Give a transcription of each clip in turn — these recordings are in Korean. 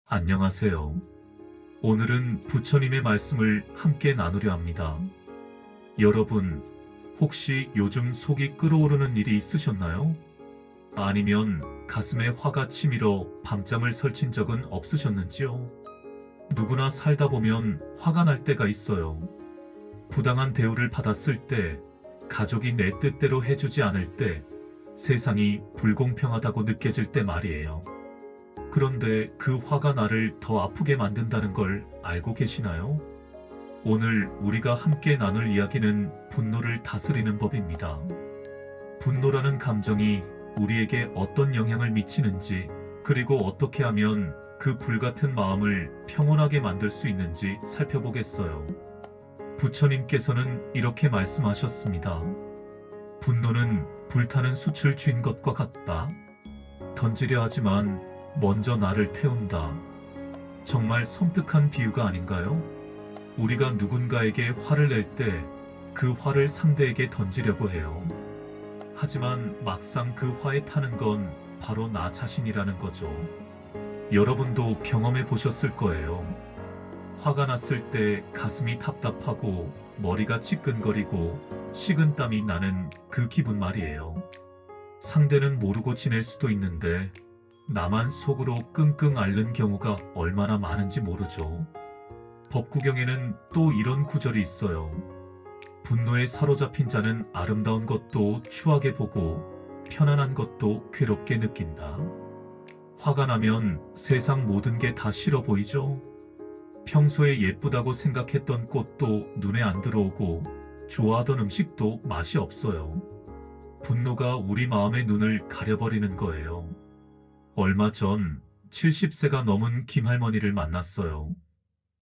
안녕하세요. 오늘은 부처님의 말씀을 함께 나누려 합니다. 여러분, 혹시 요즘 속이 끓어오르는 일이 있으셨나요? 아니면 가슴에 화가 치밀어 밤잠을 설친 적은 없으셨는지요? 누구나 살다 보면 화가 날 때가 있어요. 부당한 대우를 받았을 때, 가족이 내 뜻대로 해주지 않을 때, 세상이 불공평하다고 느껴질 때 말이에요. 그런데 그 화가 나를 더 아프게 만든다는 걸 알고 계시나요? 오늘 우리가 함께 나눌 이야기는 분노를 다스리는 법입니다. 분노라는 감정이 우리에게 어떤 영향을 미치는지, 그리고 어떻게 하면 그 불같은 마음을 평온하게 만들 수 있는지 살펴보겠어요. 부처님께서는 이렇게 말씀하셨습니다. 분노는 불타는 숯을 쥔 것과 같다. 던지려 하지만 먼저 나를 태운다. 정말 섬뜩한 비유가 아닌가요? 우리가 누군가에게 화를 낼 때 그 화를 상대에게 던지려고 해요. 하지만 막상 그 화에 타는 건 바로 나 자신이라는 거죠. 여러분도 경험해 보셨을 거예요. 화가 났을 때 가슴이 답답하고 머리가 지끈거리고 식은땀이 나는 그 기분 말이에요. 상대는 모르고 지낼 수도 있는데 나만 속으로 끙끙 앓는 경우가 얼마나 많은지 모르죠. 법구경에는 또 이런 구절이 있어요. 분노에 사로잡힌 자는 아름다운 것도 추하게 보고 편안한 것도 괴롭게 느낀다. 화가 나면 세상 모든 게 다 싫어 보이죠? 평소에 예쁘다고 생각했던 꽃도 눈에 안 들어오고 좋아하던 음식도 맛이 없어요. 분노가 우리 마음의 눈을 가려버리는 거예요. 얼마 전 70세가 넘은 김할머니를 만났어요.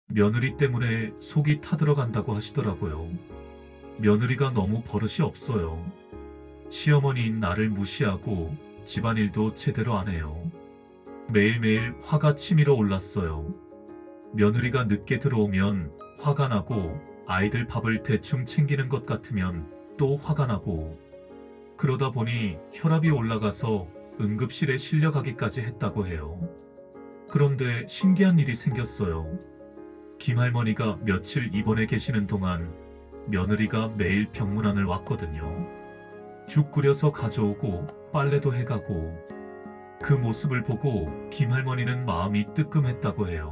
며느리 때문에 속이 타들어간다고 하시더라고요. 며느리가 너무 버릇이 없어요. 시어머니인 나를 무시하고 집안일도 제대로 안 해요. 매일매일 화가 치밀어 올랐어요. 며느리가 늦게 들어오면 화가 나고 아이들 밥을 대충 챙기는 것 같으면 또 화가 나고 그러다 보니 혈압이 올라가서 응급실에 실려가기까지 했다고 해요. 그런데 신기한 일이 생겼어요. 김할머니가 며칠 입원해 계시는 동안 며느리가 매일 병문안을 왔거든요. 죽 끓여서 가져오고 빨래도 해가고 그 모습을 보고 김할머니는 마음이 뜨끔했다고 해요.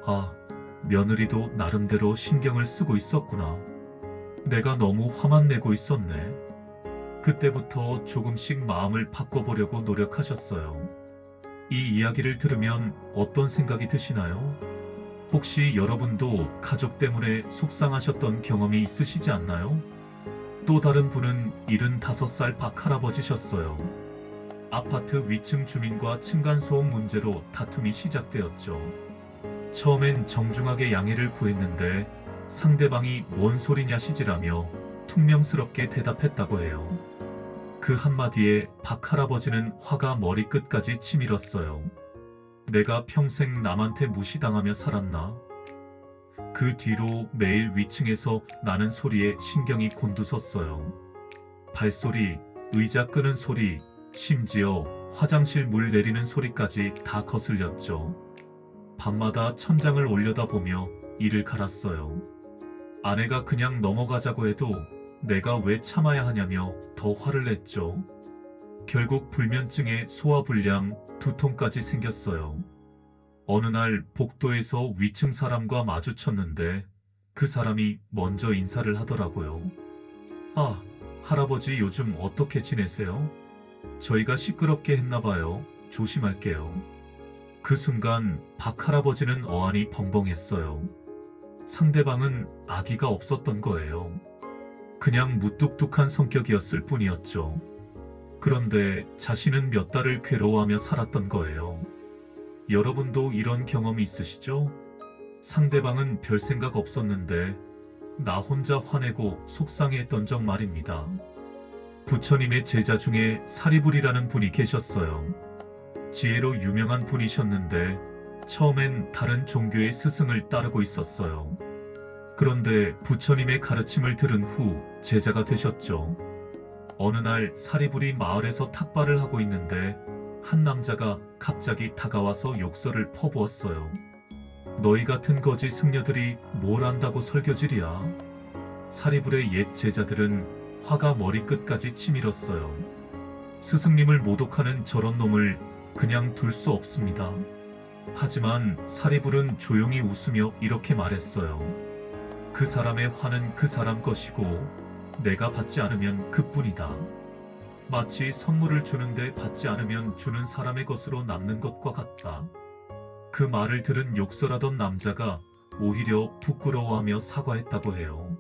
아, 며느리도 나름대로 신경을 쓰고 있었구나. 내가 너무 화만 내고 있었네. 그때부터 조금씩 마음을 바꿔보려고 노력하셨어요. 이 이야기를 들으면 어떤 생각이 드시나요? 혹시 여러분도 가족 때문에 속상하셨던 경험이 있으시지 않나요? 또 다른 분은 75살 박할아버지셨어요. 아파트 위층 주민과 층간소음 문제로 다툼이 시작되었죠. 처음엔 정중하게 양해를 구했는데 상대방이 뭔 소리냐 시지라며 퉁명스럽게 대답했다고 해요. 그 한마디에 박할아버지는 화가 머리끝까지 치밀었어요. 내가 평생 남한테 무시당하며 살았나? 그 뒤로 매일 위층에서 나는 소리에 신경이 곤두섰어요. 발소리, 의자 끄는 소리, 심지어 화장실 물 내리는 소리까지 다 거슬렸죠. 밤마다 천장을 올려다보며 이를 갈았어요. 아내가 그냥 넘어가자고 해도 내가 왜 참아야 하냐며 더 화를 냈죠. 결국 불면증에 소화불량, 두통까지 생겼어요. 어느 날 복도에서 위층 사람과 마주쳤는데 그 사람이 먼저 인사를 하더라고요. 아, 할아버지 요즘 어떻게 지내세요? 저희가 시끄럽게 했나봐요. 조심할게요. 그 순간 박할아버지는 어안이 벙벙했어요. 상대방은 아기가 없었던 거예요. 그냥 무뚝뚝한 성격이었을 뿐이었죠. 그런데 자신은 몇 달을 괴로워하며 살았던 거예요. 여러분도 이런 경험이 있으시죠? 상대방은 별 생각 없었는데 나 혼자 화내고 속상해했던 적 말입니다. 부처님의 제자 중에 사리불이라는 분이 계셨어요. 지혜로 유명한 분이셨는데 처음엔 다른 종교의 스승을 따르고 있었어요. 그런데 부처님의 가르침을 들은 후 제자가 되셨죠. 어느 날 사리불이 마을에서 탁발을 하고 있는데 한 남자가 갑자기 다가와서 욕설을 퍼부었어요. 너희 같은 거지 승려들이 뭘 안다고 설교질이야. 사리불의 옛 제자들은 화가 머리끝까지 치밀었어요. 스승님을 모독하는 저런 놈을 그냥 둘 수 없습니다. 하지만 사리불은 조용히 웃으며 이렇게 말했어요. 그 사람의 화는 그 사람 것이고 내가 받지 않으면 그뿐이다. 마치 선물을 주는데 받지 않으면 주는 사람의 것으로 남는 것과 같다. 그 말을 들은 욕설하던 남자가 오히려 부끄러워하며 사과했다고 해요.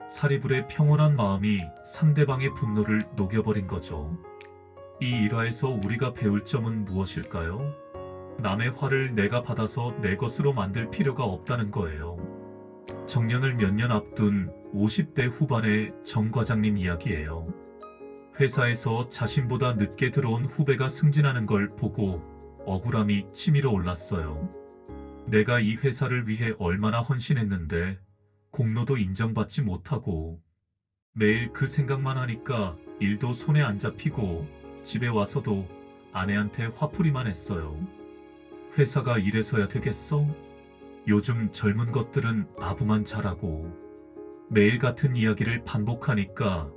사리불의 평온한 마음이 상대방의 분노를 녹여버린 거죠. 이 일화에서 우리가 배울 점은 무엇일까요? 남의 화를 내가 받아서 내 것으로 만들 필요가 없다는 거예요. 정년을 몇 년 앞둔 50대 후반의 정 과장님 이야기예요. 회사에서 자신보다 늦게 들어온 후배가 승진하는 걸 보고 억울함이 치밀어 올랐어요. 내가 이 회사를 위해 얼마나 헌신했는데 공로도 인정받지 못하고 매일 그 생각만 하니까 일도 손에 안 잡히고 집에 와서도 아내한테 화풀이만 했어요. 회사가 이래서야 되겠어? 요즘 젊은 것들은 아부만 잘하고 매일 같은 이야기를 반복하니까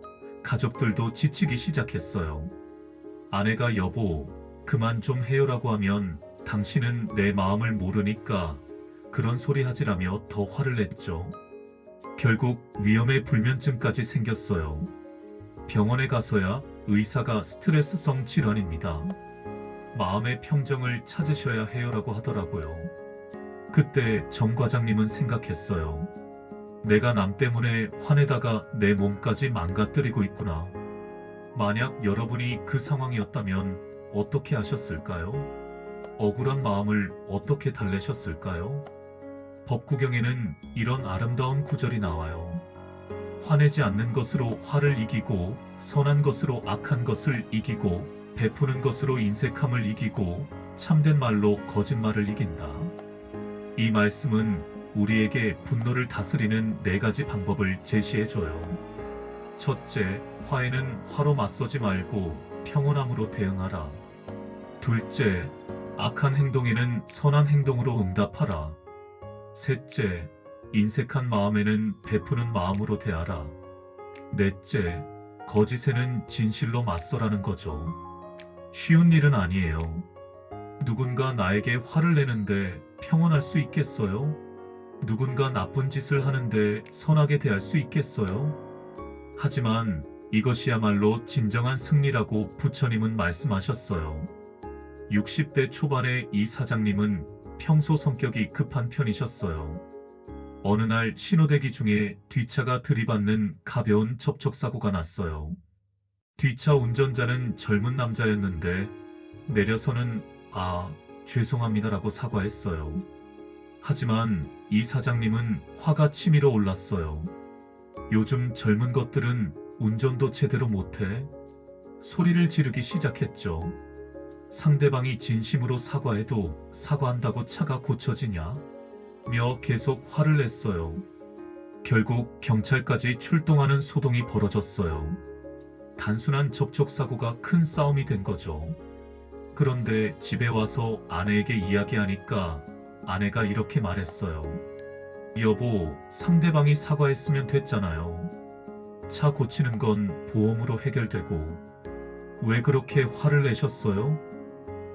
가족들도 지치기 시작했어요. 아내가 여보, 그만 좀 해요라고 하면 당신은 내 마음을 모르니까 그런 소리 하지라며 더 화를 냈죠. 결국 위험의 불면증까지 생겼어요. 병원에 가서야 의사가 스트레스성 질환입니다. 마음의 평정을 찾으셔야 해요라고 하더라고요. 그때 정 과장님은 생각했어요. 내가 남 때문에 화내다가 내 몸까지 망가뜨리고 있구나. 만약 여러분이 그 상황이었다면 어떻게 하셨을까요? 억울한 마음을 어떻게 달래셨을까요? 법구경에는 이런 아름다운 구절이 나와요. 화내지 않는 것으로 화를 이기고 선한 것으로 악한 것을 이기고 베푸는 것으로 인색함을 이기고 참된 말로 거짓말을 이긴다. 이 말씀은 우리에게 분노를 다스리는 4가지 방법을 제시해줘요. 첫째, 화에는 화로 맞서지 말고 평온함으로 대응하라. 둘째, 악한 행동에는 선한 행동으로 응답하라. 셋째, 인색한 마음에는 베푸는 마음으로 대하라. 넷째, 거짓에는 진실로 맞서라는 거죠. 쉬운 일은 아니에요. 누군가 나에게 화를 내는데 평온할 수 있겠어요? 누군가 나쁜 짓을 하는데 선하게 대할 수 있겠어요? 하지만 이것이야말로 진정한 승리라고 부처님은 말씀하셨어요. 60대 초반의 이 사장님은 평소 성격이 급한 편이셨어요. 어느 날 신호대기 중에 뒷차가 들이받는 가벼운 접촉사고가 났어요. 뒷차 운전자는 젊은 남자였는데 내려서는 죄송합니다라고 사과했어요. 하지만 이 사장님은 화가 치밀어 올랐어요. 요즘 젊은 것들은 운전도 제대로 못해? 소리를 지르기 시작했죠. 상대방이 진심으로 사과해도 사과한다고 차가 고쳐지냐? 며 계속 화를 냈어요. 결국 경찰까지 출동하는 소동이 벌어졌어요. 단순한 접촉사고가 큰 싸움이 된 거죠. 그런데 집에 와서 아내에게 이야기하니까 아내가 이렇게 말했어요. 여보, 상대방이 사과했으면 됐잖아요. 차 고치는 건 보험으로 해결되고 왜 그렇게 화를 내셨어요?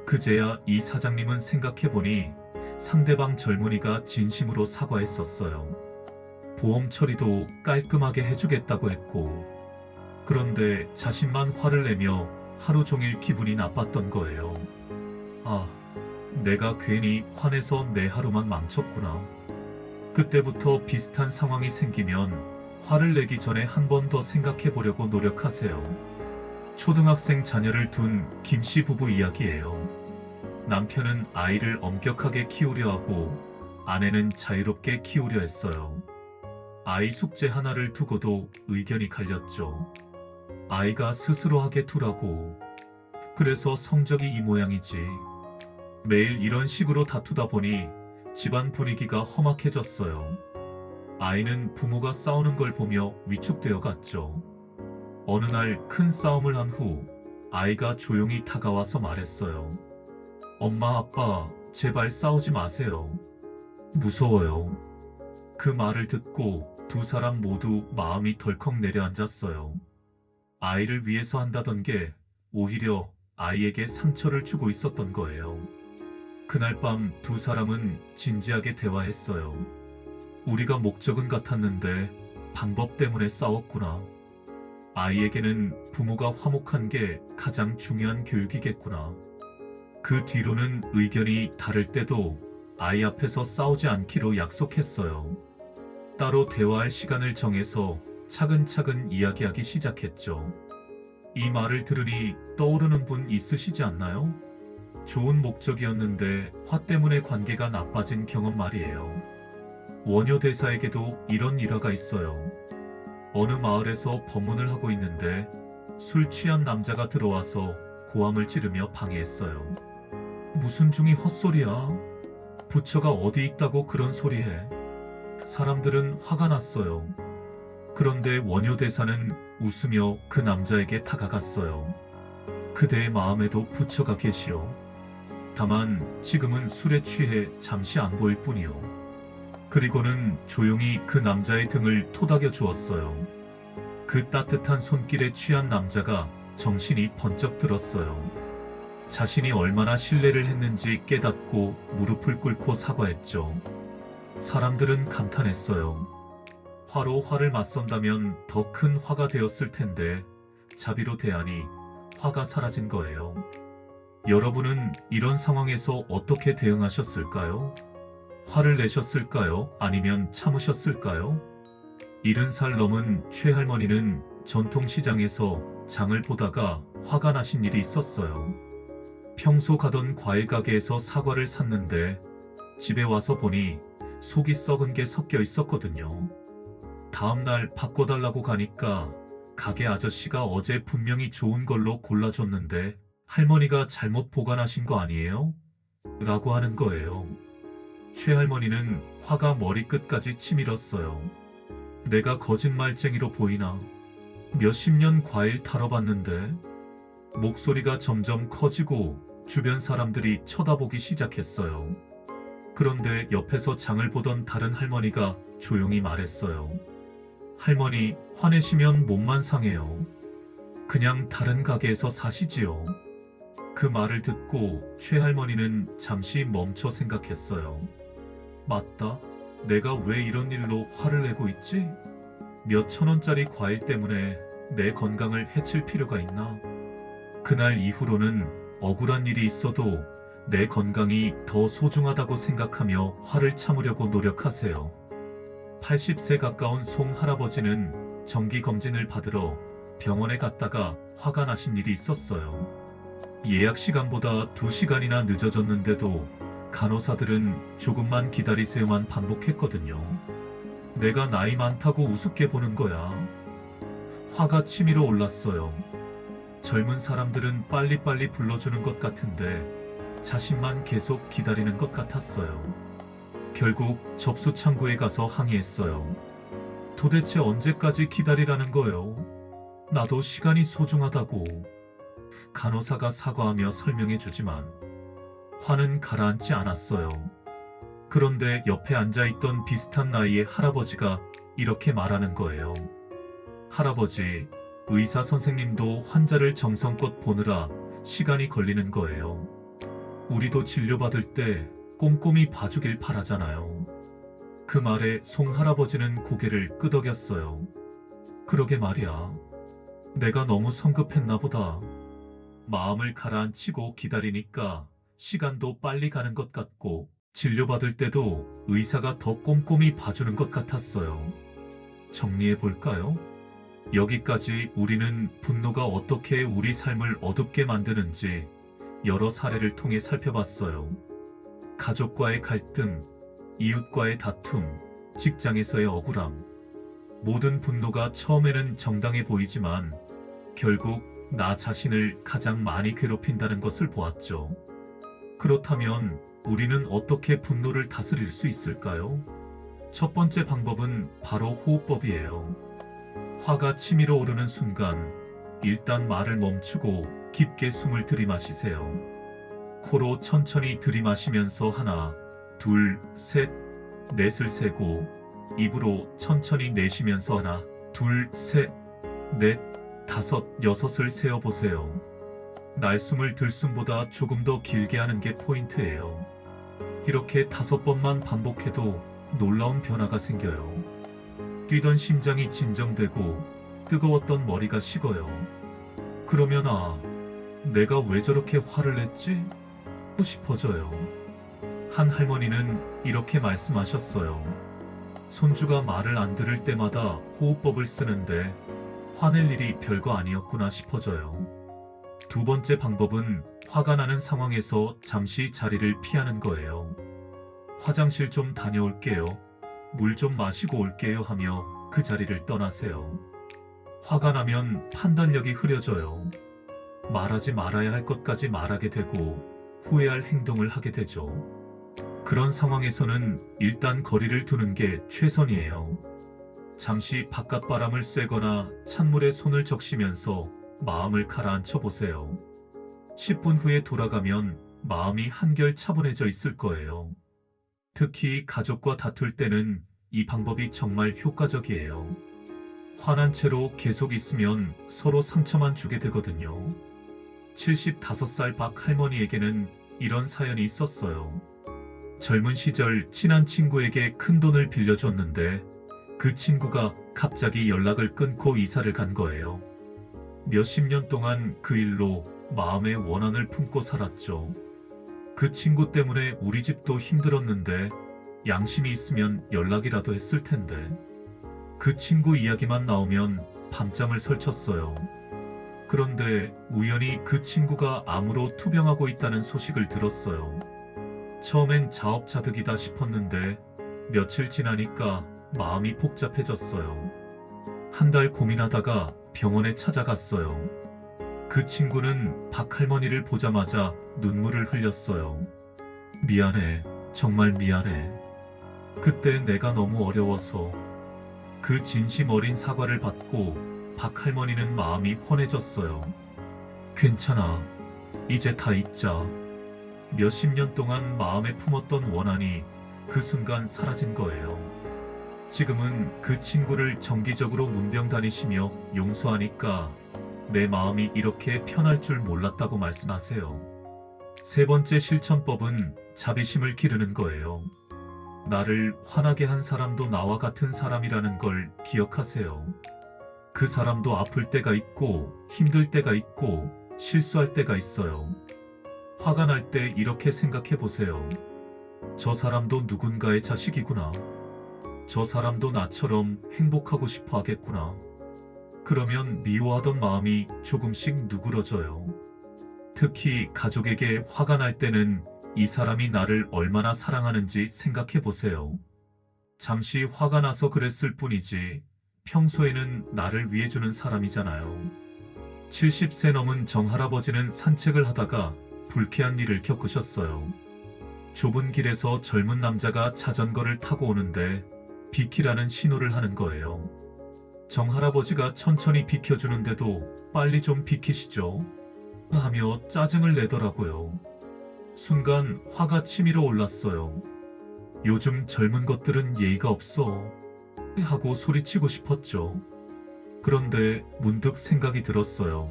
그제야 이 사장님은 생각해보니 상대방 젊은이가 진심으로 사과했었어요. 보험 처리도 깔끔하게 해주겠다고 했고 그런데 자신만 화를 내며 하루 종일 기분이 나빴던 거예요. 내가 괜히 화내서 내 하루만 망쳤구나. 그때부터 비슷한 상황이 생기면 화를 내기 전에 한 번 더 생각해 보려고 노력하세요. 초등학생 자녀를 둔 김씨 부부 이야기예요. 남편은 아이를 엄격하게 키우려 하고 아내는 자유롭게 키우려 했어요. 아이 숙제 하나를 두고도 의견이 갈렸죠. 아이가 스스로 하게 두라고. 그래서 성적이 이 모양이지. 매일 이런 식으로 다투다 보니 집안 분위기가 험악해졌어요. 아이는 부모가 싸우는 걸 보며 위축되어 갔죠. 어느 날 큰 싸움을 한 후 아이가 조용히 다가와서 말했어요. 엄마, 아빠, 제발 싸우지 마세요. 무서워요. 그 말을 듣고 두 사람 모두 마음이 덜컥 내려앉았어요. 아이를 위해서 한다던 게 오히려 아이에게 상처를 주고 있었던 거예요. 그날 밤 두 사람은 진지하게 대화했어요. 우리가 목적은 같았는데 방법 때문에 싸웠구나. 아이에게는 부모가 화목한 게 가장 중요한 교육이겠구나. 그 뒤로는 의견이 다를 때도 아이 앞에서 싸우지 않기로 약속했어요. 따로 대화할 시간을 정해서 차근차근 이야기하기 시작했죠. 이 말을 들으니 떠오르는 분 있으시지 않나요? 좋은 목적이었는데 화 때문에 관계가 나빠진 경험 말이에요. 원효 대사에게도 이런 일화가 있어요. 어느 마을에서 법문을 하고 있는데 술 취한 남자가 들어와서 고함을 지르며 방해했어요. 무슨 중이 헛소리야? 부처가 어디 있다고 그런 소리해? 사람들은 화가 났어요. 그런데 원효 대사는 웃으며 그 남자에게 다가갔어요. 그대의 마음에도 부처가 계시오. 다만 지금은 술에 취해 잠시 안 보일 뿐이요. 그리고는 조용히 그 남자의 등을 토닥여 주었어요. 그 따뜻한 손길에 취한 남자가 정신이 번쩍 들었어요. 자신이 얼마나 신뢰를 했는지 깨닫고 무릎을 꿇고 사과했죠. 사람들은 감탄했어요. 화로 화를 맞선다면 더 큰 화가 되었을 텐데 자비로 대하니 화가 사라진 거예요. 여러분은 이런 상황에서 어떻게 대응하셨을까요? 화를 내셨을까요? 아니면 참으셨을까요? 70살 넘은 최할머니는 전통시장에서 장을 보다가 화가 나신 일이 있었어요. 평소 가던 과일 가게에서 사과를 샀는데 집에 와서 보니 속이 썩은 게 섞여 있었거든요. 다음날 바꿔달라고 가니까 가게 아저씨가 어제 분명히 좋은 걸로 골라줬는데 할머니가 잘못 보관하신 거 아니에요? 라고 하는 거예요. 최할머니는 화가 머리끝까지 치밀었어요. 내가 거짓말쟁이로 보이나? 몇십 년 과일 털어봤는데? 목소리가 점점 커지고 주변 사람들이 쳐다보기 시작했어요. 그런데 옆에서 장을 보던 다른 할머니가 조용히 말했어요. 할머니, 화내시면 몸만 상해요. 그냥 다른 가게에서 사시지요. 그 말을 듣고 최할머니는 잠시 멈춰 생각했어요. 맞다. 내가 왜 이런 일로 화를 내고 있지? 몇 천 원짜리 과일 때문에 내 건강을 해칠 필요가 있나? 그날 이후로는 억울한 일이 있어도 내 건강이 더 소중하다고 생각하며 화를 참으려고 노력하세요. 80세 가까운 송 할아버지는 정기검진을 받으러 병원에 갔다가 화가 나신 일이 있었어요. 예약 시간보다 2시간이나 늦어졌는데도 간호사들은 조금만 기다리세요만 반복했거든요. 내가 나이 많다고 우습게 보는 거야. 화가 치밀어 올랐어요. 젊은 사람들은 빨리빨리 불러주는 것 같은데 자신만 계속 기다리는 것 같았어요. 결국 접수 창구에 가서 항의했어요. 도대체 언제까지 기다리라는 거예요? 나도 시간이 소중하다고. 간호사가 사과하며 설명해주지만 화는 가라앉지 않았어요. 그런데 옆에 앉아있던 비슷한 나이의 할아버지가 이렇게 말하는 거예요. 할아버지, 의사 선생님도 환자를 정성껏 보느라 시간이 걸리는 거예요. 우리도 진료받을 때 꼼꼼히 봐주길 바라잖아요. 그 말에 송 할아버지는 고개를 끄덕였어요. 그러게 말이야. 내가 너무 성급했나 보다. 마음을 가라앉히고 기다리니까 시간도 빨리 가는 것 같고 진료받을 때도 의사가 더 꼼꼼히 봐주는 것 같았어요. 정리해 볼까요? 여기까지 우리는 분노가 어떻게 우리 삶을 어둡게 만드는지 여러 사례를 통해 살펴봤어요. 가족과의 갈등, 이웃과의 다툼, 직장에서의 억울함. 모든 분노가 처음에는 정당해 보이지만 결국 나 자신을 가장 많이 괴롭힌다는 것을 보았죠. 그렇다면 우리는 어떻게 분노를 다스릴 수 있을까요? 첫 번째 방법은 바로 호흡법이에요. 화가 치밀어 오르는 순간 일단 말을 멈추고 깊게 숨을 들이마시세요. 코로 천천히 들이마시면서 하나, 둘, 셋, 넷을 세고 입으로 천천히 내쉬면서 하나, 둘, 셋, 넷, 다섯, 여섯을 세어보세요. 날숨을 들숨보다 조금 더 길게 하는 게 포인트예요. 이렇게 5번만 반복해도 놀라운 변화가 생겨요. 뛰던 심장이 진정되고 뜨거웠던 머리가 식어요. 그러면 내가 왜 저렇게 화를 냈지? 싶어져요. 한 할머니는 이렇게 말씀하셨어요. 손주가 말을 안 들을 때마다 호흡법을 쓰는데 화낼 일이 별거 아니었구나 싶어져요. 두 번째 방법은 화가 나는 상황에서 잠시 자리를 피하는 거예요. 화장실 좀 다녀올게요. 물 좀 마시고 올게요 하며 그 자리를 떠나세요. 화가 나면 판단력이 흐려져요. 말하지 말아야 할 것까지 말하게 되고 후회할 행동을 하게 되죠. 그런 상황에서는 일단 거리를 두는 게 최선이에요. 잠시 바깥바람을 쐬거나 찬물에 손을 적시면서 마음을 가라앉혀 보세요. 10분 후에 돌아가면 마음이 한결 차분해져 있을 거예요. 특히 가족과 다툴 때는 이 방법이 정말 효과적이에요. 화난 채로 계속 있으면 서로 상처만 주게 되거든요. 75살 박 할머니에게는 이런 사연이 있었어요. 젊은 시절 친한 친구에게 큰 돈을 빌려줬는데 그 친구가 갑자기 연락을 끊고 이사를 간 거예요. 몇십 년 동안 그 일로 마음의 원한을 품고 살았죠. 그 친구 때문에 우리 집도 힘들었는데 양심이 있으면 연락이라도 했을 텐데. 그 친구 이야기만 나오면 밤잠을 설쳤어요. 그런데 우연히 그 친구가 암으로 투병하고 있다는 소식을 들었어요. 처음엔 자업자득이다 싶었는데 며칠 지나니까 마음이 복잡해졌어요. 한 달 고민하다가 병원에 찾아갔어요. 그 친구는 박 할머니를 보자마자 눈물을 흘렸어요. 미안해, 정말 미안해. 그때 내가 너무 어려워서. 그 진심 어린 사과를 받고 박 할머니는 마음이 환해졌어요. 괜찮아, 이제 다 잊자. 몇십 년 동안 마음에 품었던 원한이 그 순간 사라진 거예요. 지금은 그 친구를 정기적으로 문병 다니시며 용서하니까 내 마음이 이렇게 편할 줄 몰랐다고 말씀하세요. 세 번째 실천법은 자비심을 기르는 거예요. 나를 화나게 한 사람도 나와 같은 사람이라는 걸 기억하세요. 그 사람도 아플 때가 있고 힘들 때가 있고 실수할 때가 있어요. 화가 날 때 이렇게 생각해 보세요. 저 사람도 누군가의 자식이구나. 저 사람도 나처럼 행복하고 싶어 하겠구나. 그러면 미워하던 마음이 조금씩 누그러져요. 특히 가족에게 화가 날 때는 이 사람이 나를 얼마나 사랑하는지 생각해 보세요. 잠시 화가 나서 그랬을 뿐이지 평소에는 나를 위해주는 사람이잖아요. 70세 넘은 정할아버지는 산책을 하다가 불쾌한 일을 겪으셨어요. 좁은 길에서 젊은 남자가 자전거를 타고 오는데 비키라는 신호를 하는 거예요. 정할아버지가 천천히 비켜주는데도 빨리 좀 비키시죠 하며 짜증을 내더라고요. 순간 화가 치밀어 올랐어요. 요즘 젊은 것들은 예의가 없어 하고 소리치고 싶었죠. 그런데 문득 생각이 들었어요.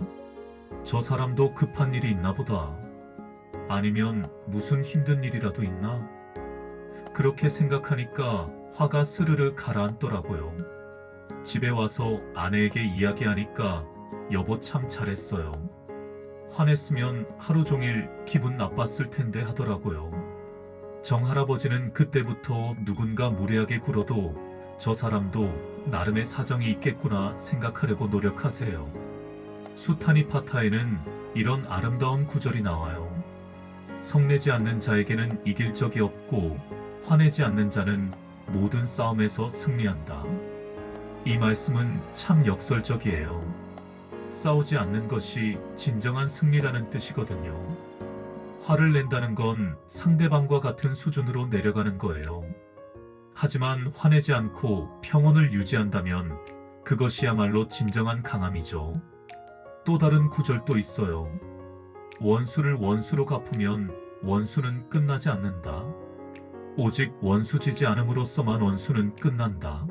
저 사람도 급한 일이 있나 보다. 아니면 무슨 힘든 일이라도 있나? 그렇게 생각하니까 화가 스르르 가라앉더라고요. 집에 와서 아내에게 이야기하니까 여보 참 잘했어요. 화냈으면 하루 종일 기분 나빴을 텐데 하더라고요. 정할아버지는 그때부터 누군가 무례하게 굴어도 저 사람도 나름의 사정이 있겠구나 생각하려고 노력하세요. 수타니 파타에는 이런 아름다운 구절이 나와요. 성내지 않는 자에게는 이길 적이 없고 화내지 않는 자는 모든 싸움에서 승리한다. 이 말씀은 참 역설적이에요. 싸우지 않는 것이 진정한 승리라는 뜻이거든요. 화를 낸다는 건 상대방과 같은 수준으로 내려가는 거예요. 하지만 화내지 않고 평온을 유지한다면 그것이야말로 진정한 강함이죠. 또 다른 구절도 있어요. 원수를 원수로 갚으면 원수는 끝나지 않는다. 오직 원수지지 않음으로써만 원수는 끝난다.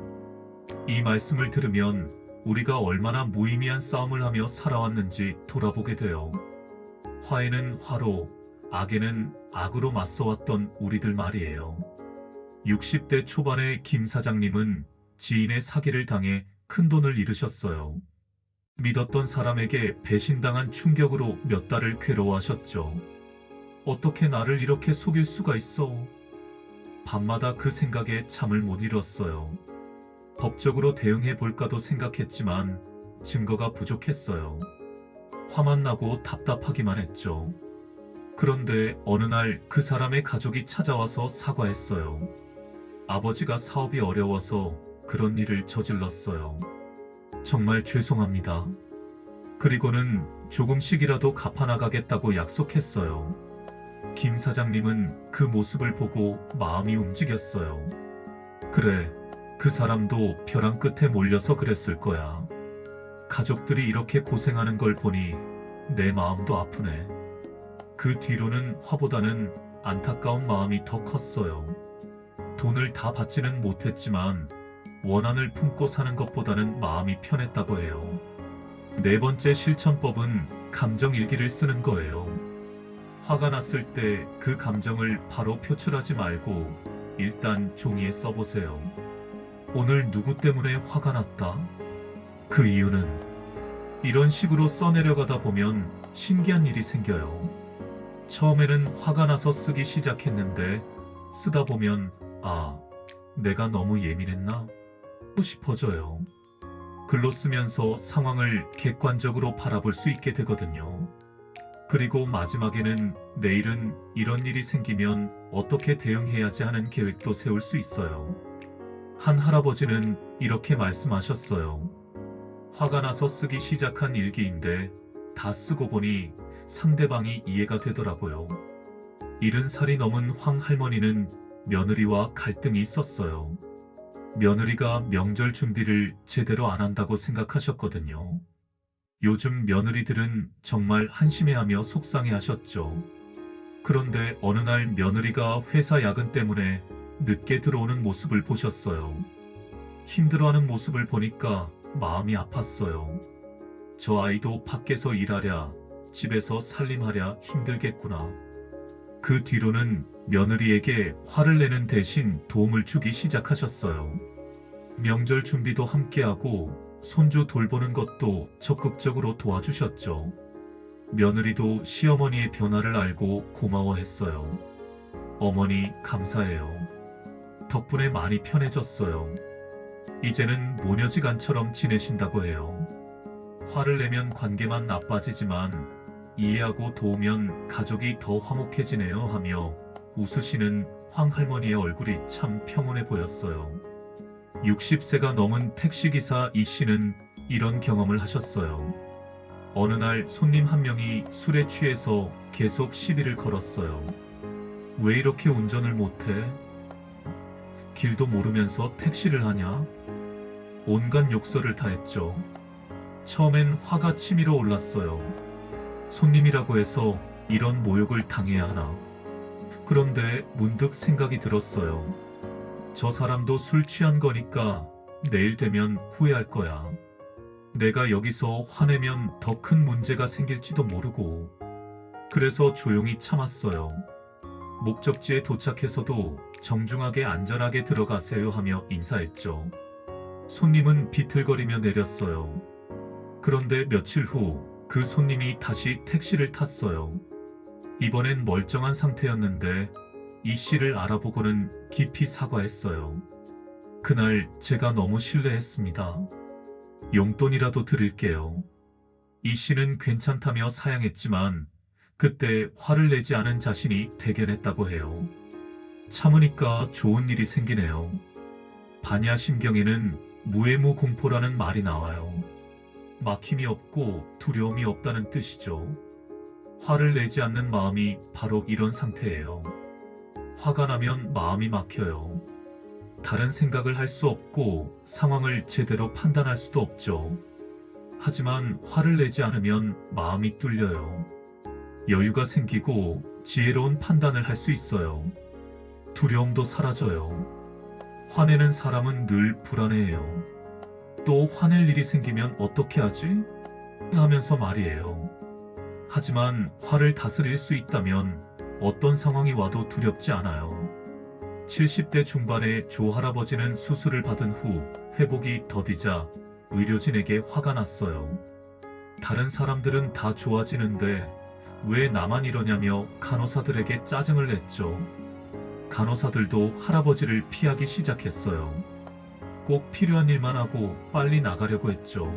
이 말씀을 들으면 우리가 얼마나 무의미한 싸움을 하며 살아왔는지 돌아보게 돼요. 화에는 화로, 악에는 악으로 맞서왔던 우리들 말이에요. 60대 초반의 김 사장님은 지인의 사기를 당해 큰돈을 잃으셨어요. 믿었던 사람에게 배신당한 충격으로 몇 달을 괴로워하셨죠. 어떻게 나를 이렇게 속일 수가 있어? 밤마다 그 생각에 잠을 못 이뤘어요. 법적으로 대응해 볼까도 생각했지만 증거가 부족했어요. 화만 나고 답답하기만 했죠. 그런데 어느 날 그 사람의 가족이 찾아와서 사과했어요. 아버지가 사업이 어려워서 그런 일을 저질렀어요. 정말 죄송합니다. 그리고는 조금씩이라도 갚아나가겠다고 약속했어요. 김 사장님은 그 모습을 보고 마음이 움직였어요. 그래, 그 사람도 벼랑 끝에 몰려서 그랬을 거야. 가족들이 이렇게 고생하는 걸 보니 내 마음도 아프네. 그 뒤로는 화보다는 안타까운 마음이 더 컸어요. 돈을 다 받지는 못했지만 원한을 품고 사는 것보다는 마음이 편했다고 해요. 네 번째 실천법은 감정일기를 쓰는 거예요. 화가 났을 때 그 감정을 바로 표출하지 말고 일단 종이에 써보세요. 오늘 누구 때문에 화가 났다? 그 이유는? 이런 식으로 써내려가다 보면 신기한 일이 생겨요. 처음에는 화가 나서 쓰기 시작했는데 쓰다 보면 내가 너무 예민했나? 싶어져요. 글로 쓰면서 상황을 객관적으로 바라볼 수 있게 되거든요. 그리고 마지막에는 내일은 이런 일이 생기면 어떻게 대응해야지 하는 계획도 세울 수 있어요. 한 할아버지는 이렇게 말씀하셨어요. 화가 나서 쓰기 시작한 일기인데 다 쓰고 보니 상대방이 이해가 되더라고요. 70살이 넘은 황 할머니는 며느리와 갈등이 있었어요. 며느리가 명절 준비를 제대로 안 한다고 생각하셨거든요. 요즘 며느리들은 정말 한심해하며 속상해하셨죠. 그런데 어느 날 며느리가 회사 야근 때문에 늦게 들어오는 모습을 보셨어요. 힘들어하는 모습을 보니까 마음이 아팠어요. 저 아이도 밖에서 일하랴, 집에서 살림하랴 힘들겠구나. 그 뒤로는 며느리에게 화를 내는 대신 도움을 주기 시작하셨어요. 명절 준비도 함께하고 손주 돌보는 것도 적극적으로 도와주셨죠. 며느리도 시어머니의 변화를 알고 고마워했어요. 어머니 감사해요. 덕분에 많이 편해졌어요. 이제는 모녀지간처럼 지내신다고 해요. 화를 내면 관계만 나빠지지만 이해하고 도우면 가족이 더 화목해지네요 하며 웃으시는 황 할머니의 얼굴이 참 평온해 보였어요. 60세가 넘은 택시기사 이 씨는 이런 경험을 하셨어요. 어느 날 손님 한 명이 술에 취해서 계속 시비를 걸었어요. 왜 이렇게 운전을 못해? 길도 모르면서 택시를 하냐? 온갖 욕설을 다 했죠. 처음엔 화가 치밀어 올랐어요. 손님이라고 해서 이런 모욕을 당해야 하나? 그런데 문득 생각이 들었어요. 저 사람도 술 취한 거니까 내일 되면 후회할 거야. 내가 여기서 화내면 더 큰 문제가 생길지도 모르고. 그래서 조용히 참았어요. 목적지에 도착해서도 정중하게 안전하게 들어가세요 하며 인사했죠. 손님은 비틀거리며 내렸어요. 그런데 며칠 후 그 손님이 다시 택시를 탔어요. 이번엔 멀쩡한 상태였는데 이 씨를 알아보고는 깊이 사과했어요. 그날 제가 너무 실례했습니다. 용돈이라도 드릴게요. 이 씨는 괜찮다며 사양했지만 그때 화를 내지 않은 자신이 대견했다고 해요. 참으니까 좋은 일이 생기네요. 반야심경에는 무해무공포라는 말이 나와요. 막힘이 없고 두려움이 없다는 뜻이죠. 화를 내지 않는 마음이 바로 이런 상태예요. 화가 나면 마음이 막혀요. 다른 생각을 할 수 없고 상황을 제대로 판단할 수도 없죠. 하지만 화를 내지 않으면 마음이 뚫려요. 여유가 생기고 지혜로운 판단을 할 수 있어요. 두려움도 사라져요. 화내는 사람은 늘 불안해해요. 또 화낼 일이 생기면 어떻게 하지? 하면서 말이에요. 하지만 화를 다스릴 수 있다면 어떤 상황이 와도 두렵지 않아요. 70대 중반의 조 할아버지는 수술을 받은 후 회복이 더디자 의료진에게 화가 났어요. 다른 사람들은 다 좋아지는데 왜 나만 이러냐며 간호사들에게 짜증을 냈죠. 간호사들도 할아버지를 피하기 시작했어요. 꼭 필요한 일만 하고 빨리 나가려고 했죠.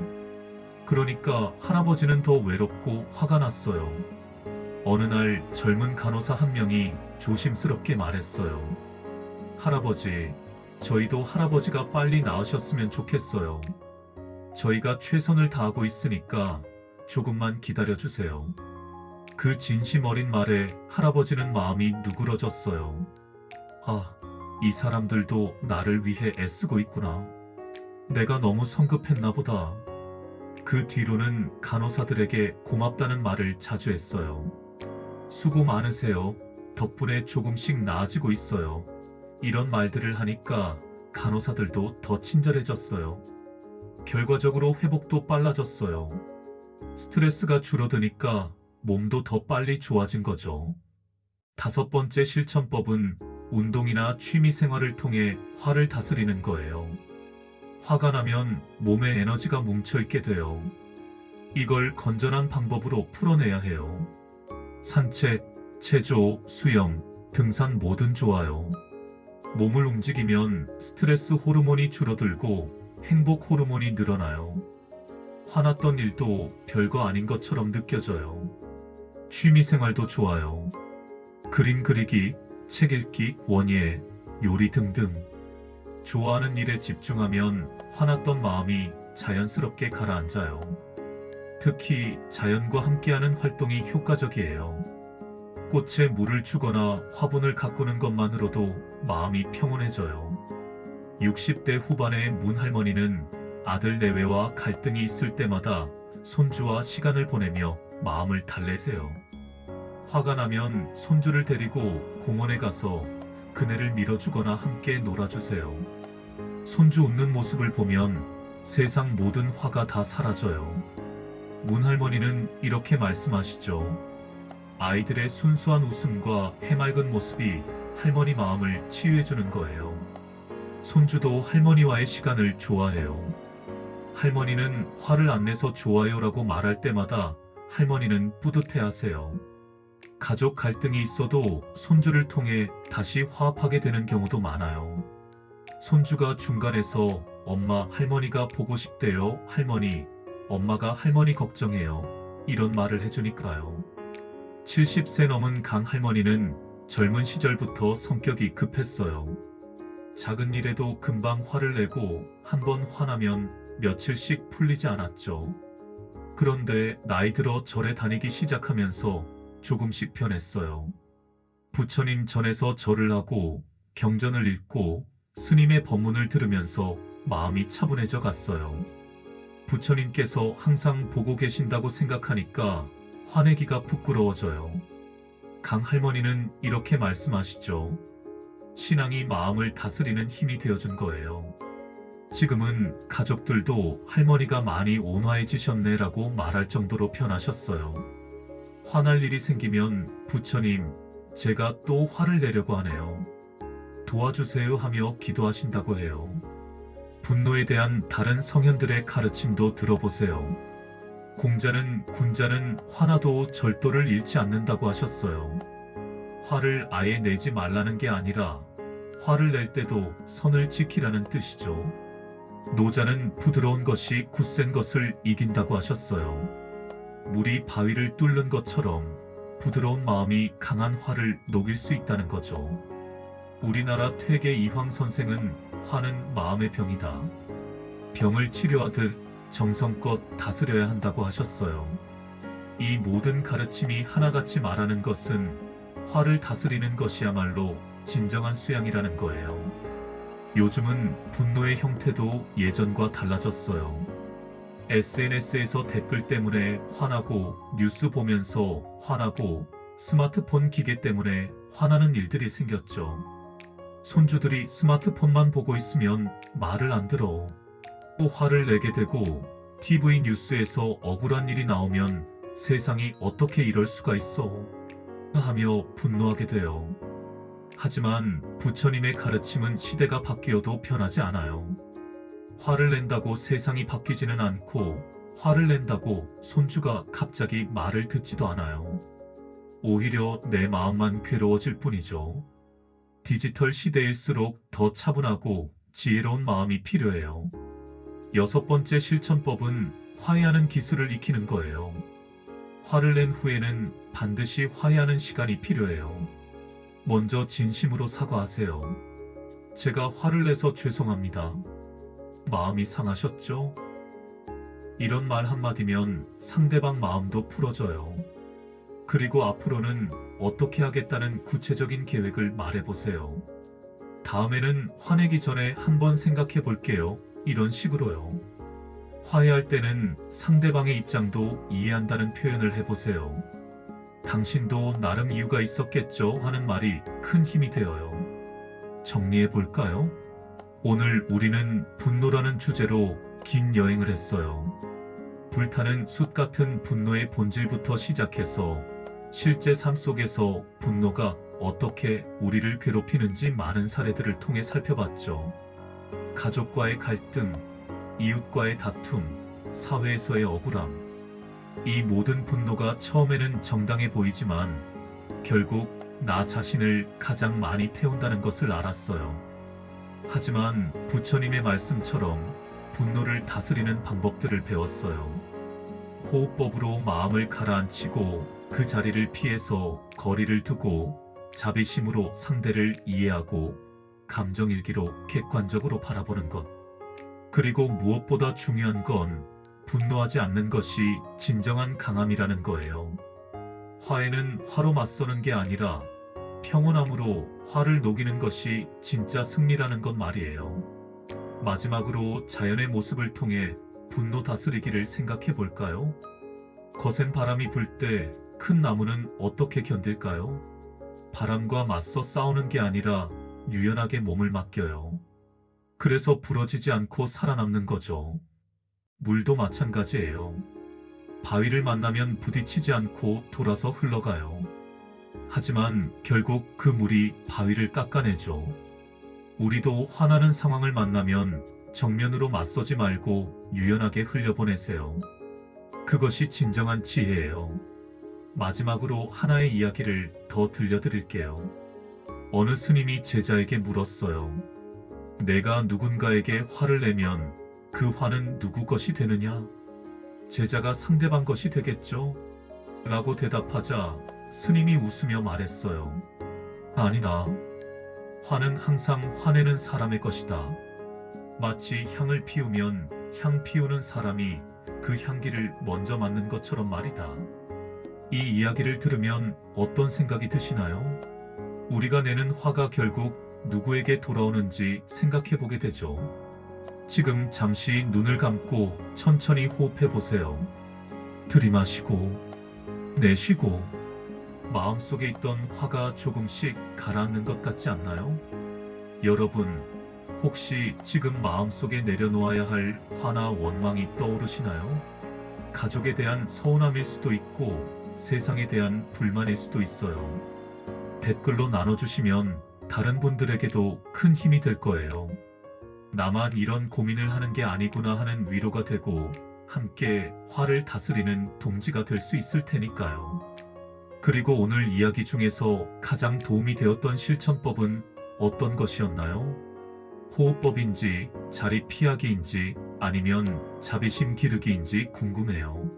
그러니까 할아버지는 더 외롭고 화가 났어요. 어느 날 젊은 간호사 한 명이 조심스럽게 말했어요. 할아버지, 저희도 할아버지가 빨리 나으셨으면 좋겠어요. 저희가 최선을 다하고 있으니까 조금만 기다려주세요. 그 진심 어린 말에 할아버지는 마음이 누그러졌어요. 아, 이 사람들도 나를 위해 애쓰고 있구나. 내가 너무 성급했나 보다. 그 뒤로는 간호사들에게 고맙다는 말을 자주 했어요. 수고 많으세요. 덕분에 조금씩 나아지고 있어요. 이런 말들을 하니까 간호사들도 더 친절해졌어요. 결과적으로 회복도 빨라졌어요. 스트레스가 줄어드니까 몸도 더 빨리 좋아진 거죠. 5번째 실천법은 운동이나 취미 생활을 통해 화를 다스리는 거예요. 화가 나면 몸에 에너지가 뭉쳐있게 돼요. 이걸 건전한 방법으로 풀어내야 해요. 산책, 체조, 수영, 등산 뭐든 좋아요. 몸을 움직이면 스트레스 호르몬이 줄어들고 행복 호르몬이 늘어나요. 화났던 일도 별거 아닌 것처럼 느껴져요. 취미 생활도 좋아요. 그림 그리기, 책 읽기, 원예, 요리 등등. 좋아하는 일에 집중하면 화났던 마음이 자연스럽게 가라앉아요. 특히 자연과 함께하는 활동이 효과적이에요. 꽃에 물을 주거나 화분을 가꾸는 것만으로도 마음이 평온해져요. 60대 후반의 문 할머니는 아들 내외와 갈등이 있을 때마다 손주와 시간을 보내며 마음을 달래세요. 화가 나면 손주를 데리고 공원에 가서 그네를 밀어주거나 함께 놀아주세요. 손주 웃는 모습을 보면 세상 모든 화가 다 사라져요. 문 할머니는 이렇게 말씀하시죠. 아이들의 순수한 웃음과 해맑은 모습이 할머니 마음을 치유해주는 거예요. 손주도 할머니와의 시간을 좋아해요. 할머니는 화를 안 내서 좋아요라고 말할 때마다 할머니는 뿌듯해하세요. 가족 갈등이 있어도 손주를 통해 다시 화합하게 되는 경우도 많아요. 손주가 중간에서 엄마, 할머니가 보고 싶대요. 할머니, 엄마가 할머니 걱정해요. 이런 말을 해주니까요. 70세 넘은 강 할머니는 젊은 시절부터 성격이 급했어요. 작은 일에도 금방 화를 내고 한번 화나면 며칠씩 풀리지 않았죠. 그런데 나이 들어 절에 다니기 시작하면서 조금씩 변했어요. 부처님 전에서 절을 하고 경전을 읽고 스님의 법문을 들으면서 마음이 차분해져 갔어요. 부처님께서 항상 보고 계신다고 생각하니까 화내기가 부끄러워져요. 강 할머니는 이렇게 말씀하시죠. 신앙이 마음을 다스리는 힘이 되어준 거예요. 지금은 가족들도 할머니가 많이 온화해지셨네라고 말할 정도로 변하셨어요. 화날 일이 생기면 부처님, 제가 또 화를 내려고 하네요. 도와주세요 하며 기도하신다고 해요. 분노에 대한 다른 성현들의 가르침도 들어보세요. 공자는 군자는 화나도 절도를 잃지 않는다고 하셨어요. 화를 아예 내지 말라는 게 아니라 화를 낼 때도 선을 지키라는 뜻이죠. 노자는 부드러운 것이 굳센 것을 이긴다고 하셨어요. 물이 바위를 뚫는 것처럼 부드러운 마음이 강한 화를 녹일 수 있다는 거죠. 우리나라 퇴계 이황 선생은 화는 마음의 병이다. 병을 치료하듯 정성껏 다스려야 한다고 하셨어요. 이 모든 가르침이 하나같이 말하는 것은 화를 다스리는 것이야말로 진정한 수양이라는 거예요. 요즘은 분노의 형태도 예전과 달라졌어요. SNS에서 댓글 때문에 화나고 뉴스 보면서 화나고 스마트폰 기계 때문에 화나는 일들이 생겼죠. 손주들이 스마트폰만 보고 있으면 말을 안 들어. 또 화를 내게 되고 TV 뉴스에서 억울한 일이 나오면 세상이 어떻게 이럴 수가 있어 하며 분노하게 돼요. 하지만 부처님의 가르침은 시대가 바뀌어도 변하지 않아요. 화를 낸다고 세상이 바뀌지는 않고 화를 낸다고 손주가 갑자기 말을 듣지도 않아요. 오히려 내 마음만 괴로워질 뿐이죠. 디지털 시대일수록 더 차분하고 지혜로운 마음이 필요해요. 6번째 실천법은 화해하는 기술을 익히는 거예요. 화를 낸 후에는 반드시 화해하는 시간이 필요해요. 먼저 진심으로 사과하세요. 제가 화를 내서 죄송합니다. 마음이 상하셨죠? 이런 말 한마디면 상대방 마음도 풀어져요. 그리고 앞으로는 어떻게 하겠다는 구체적인 계획을 말해보세요. 다음에는 화내기 전에 한번 생각해 볼게요. 이런 식으로요. 화해할 때는 상대방의 입장도 이해한다는 표현을 해보세요. 당신도 나름 이유가 있었겠죠 하는 말이 큰 힘이 되어요. 정리해 볼까요? 오늘 우리는 분노라는 주제로 긴 여행을 했어요. 불타는 숯 같은 분노의 본질부터 시작해서 실제 삶 속에서 분노가 어떻게 우리를 괴롭히는지 많은 사례들을 통해 살펴봤죠. 가족과의 갈등, 이웃과의 다툼, 사회에서의 억울함. 이 모든 분노가 처음에는 정당해 보이지만 결국 나 자신을 가장 많이 태운다는 것을 알았어요. 하지만 부처님의 말씀처럼 분노를 다스리는 방법들을 배웠어요. 호흡법으로 마음을 가라앉히고 그 자리를 피해서 거리를 두고 자비심으로 상대를 이해하고 감정일기로 객관적으로 바라보는 것. 그리고 무엇보다 중요한 건 분노하지 않는 것이 진정한 강함이라는 거예요. 화해는 화로 맞서는 게 아니라 평온함으로 화를 녹이는 것이 진짜 승리라는 것 말이에요. 마지막으로 자연의 모습을 통해 분노 다스리기를 생각해 볼까요? 거센 바람이 불 때 큰 나무는 어떻게 견딜까요? 바람과 맞서 싸우는 게 아니라 유연하게 몸을 맡겨요. 그래서 부러지지 않고 살아남는 거죠. 물도 마찬가지예요. 바위를 만나면 부딪히지 않고 돌아서 흘러가요. 하지만 결국 그 물이 바위를 깎아내죠. 우리도 화나는 상황을 만나면 정면으로 맞서지 말고 유연하게 흘려보내세요. 그것이 진정한 지혜예요. 마지막으로 하나의 이야기를 더 들려드릴게요. 어느 스님이 제자에게 물었어요. 내가 누군가에게 화를 내면 그 화는 누구 것이 되느냐? 제자가 상대방 것이 되겠죠? 라고 대답하자 스님이 웃으며 말했어요. 아니다. 화는 항상 화내는 사람의 것이다. 마치 향을 피우면 향 피우는 사람이 그 향기를 먼저 맡는 것처럼 말이다. 이 이야기를 들으면 어떤 생각이 드시나요? 우리가 내는 화가 결국 누구에게 돌아오는지 생각해 보게 되죠. 지금 잠시 눈을 감고 천천히 호흡해 보세요. 들이마시고 내쉬고 마음속에 있던 화가 조금씩 가라앉는 것 같지 않나요? 여러분, 혹시 지금 마음속에 내려놓아야 할 화나 원망이 떠오르시나요? 가족에 대한 서운함일 수도 있고 세상에 대한 불만일 수도 있어요. 댓글로 나눠주시면 다른 분들에게도 큰 힘이 될 거예요. 나만 이런 고민을 하는 게 아니구나 하는 위로가 되고 함께 화를 다스리는 동지가 될 수 있을 테니까요. 그리고 오늘 이야기 중에서 가장 도움이 되었던 실천법은 어떤 것이었나요? 호흡법인지 자리 피하기인지 아니면 자비심 기르기인지 궁금해요.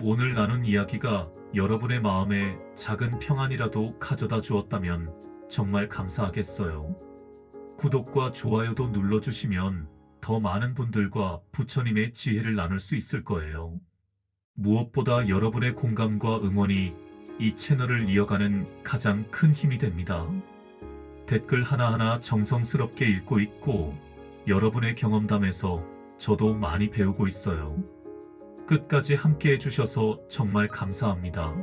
오늘 나눈 이야기가 여러분의 마음에 작은 평안이라도 가져다 주었다면 정말 감사하겠어요. 구독과 좋아요도 눌러주시면 더 많은 분들과 부처님의 지혜를 나눌 수 있을 거예요. 무엇보다 여러분의 공감과 응원이 이 채널을 이어가는 가장 큰 힘이 됩니다. 댓글 하나하나 정성스럽게 읽고 있고 여러분의 경험담에서 저도 많이 배우고 있어요. 끝까지 함께 해주셔서 정말 감사합니다.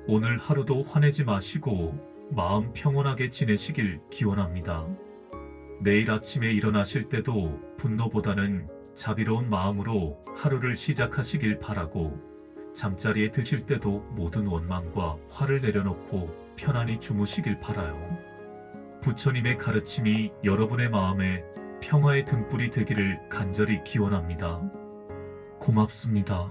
오늘 하루도 화내지 마시고 마음 평온하게 지내시길 기원합니다. 내일 아침에 일어나실 때도 분노보다는 자비로운 마음으로 하루를 시작하시길 바라고, 잠자리에 드실 때도 모든 원망과 화를 내려놓고 편안히 주무시길 바라요. 부처님의 가르침이 여러분의 마음에 평화의 등불이 되기를 간절히 기원합니다. 고맙습니다.